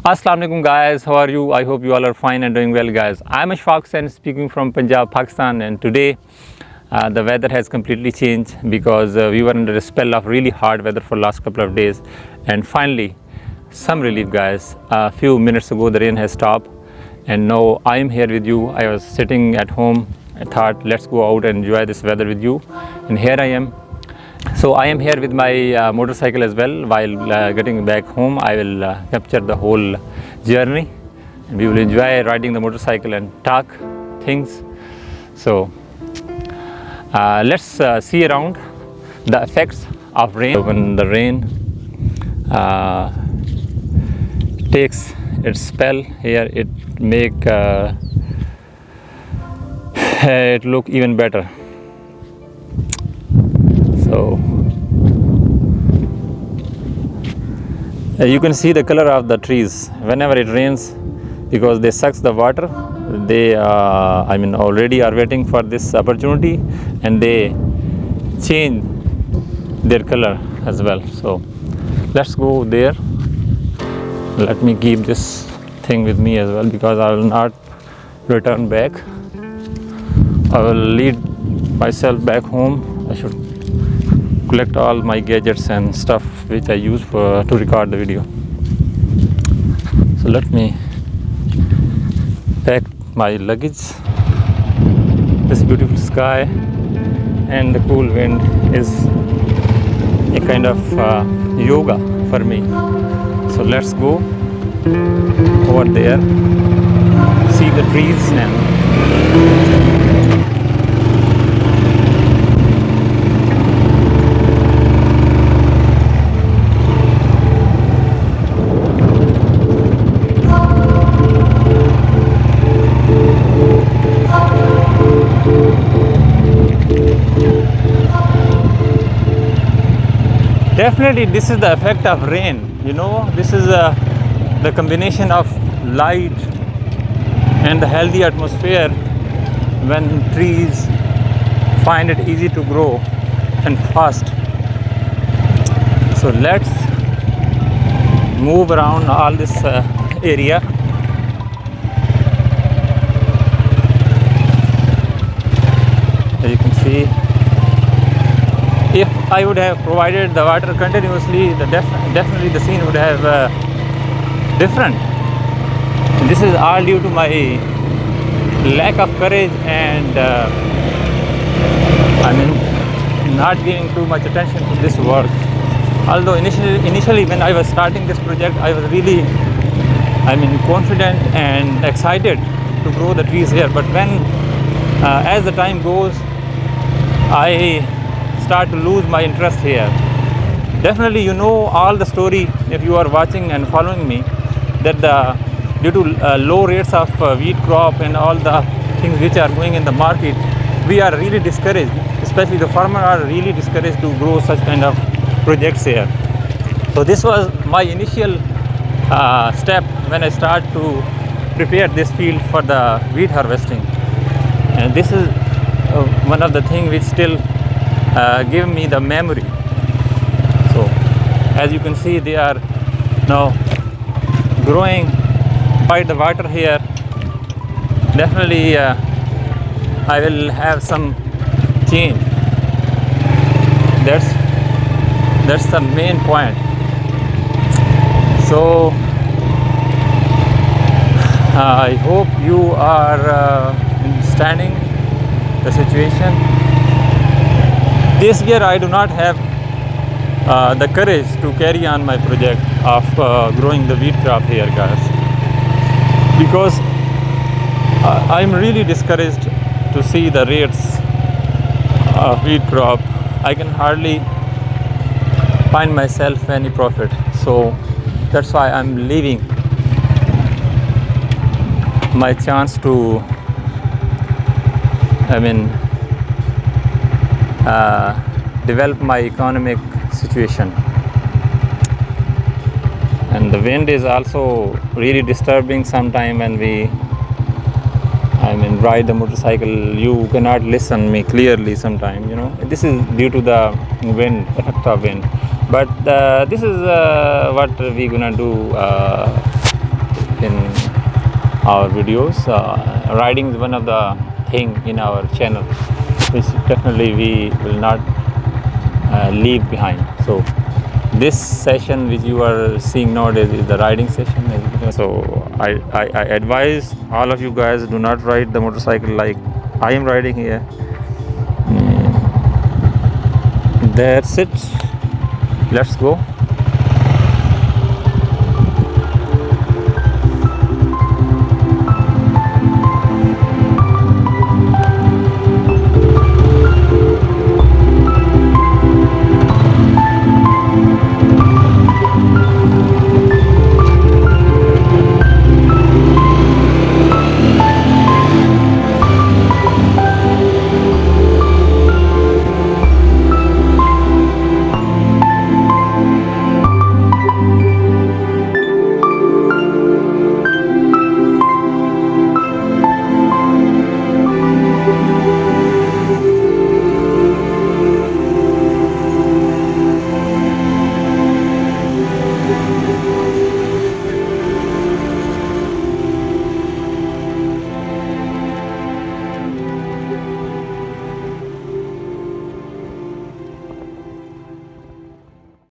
Assalamu alaikum guys, how are you? I hope you all are fine and doing well guys. I'm Ashfaq Hussain speaking from Punjab, Pakistan, and today the weather has completely changed because we were under a spell of really hard weather for last couple of days, and finally some relief guys. A few minutes ago the rain has stopped and now I am here with you. I was sitting at home, I thought let's go out and enjoy this weather with you, and here I am. So I am here with my motorcycle as well. While getting back home, I will capture the whole journey and we will enjoy riding the motorcycle and talk things. So let's see around the effects of rain. When the rain takes its spell here, it make it look even better. So you can see the color of the trees whenever it rains, because they sucks the water. They already are waiting for this opportunity and they change their color as well. So let's go there. Let me keep this thing with me as well because I will not return back. I will lead myself back home. I should collect all my gadgets and stuff which I use to record the video. So let me pack my luggage. This beautiful sky and the cool wind is a kind of yoga for me. So let's go over there, see the trees and definitely this is the effect of rain. This is the combination of light and the healthy atmosphere when trees find it easy to grow and fast. So let's move around all this area. As you can see, if I would have provided the water continuously, definitely the scene would have different. And this is all due to my lack of courage and not giving too much attention to this work. Although initially when I was starting this project, I was really confident and excited to grow the trees here. But when as the time goes, I start to lose my interest here. Definitely you know all the story if you are watching and following me, that due to low rates of wheat crop and all the things which are going in the market, we are really discouraged, especially the farmers are really discouraged to grow such kind of projects here. So this was my initial step when I start to prepare this field for the wheat harvesting, and this is one of the things which still give me the memory. So as you can see, they are now growing by the water here. Definitely I will have some change. That's the main point. So I hope you are understanding the situation. This year I do not have the courage to carry on my project of growing the wheat crop here guys, because I'm really discouraged to see the rates of wheat crop. I can hardly find myself any profit, so that's why I'm leaving my chance to develop my economic situation. And the wind is also really disturbing sometime when we ride the motorcycle. You cannot listen me clearly sometime, this is due to the wind, effect of wind. But this is what we're gonna do our videos. Riding is one of the thing in our channel which definitely we will not leave behind. So this session which you are seeing nowadays is the riding session. So I advise all of you guys, do not ride the motorcycle like I am riding here. That's it. Let's go.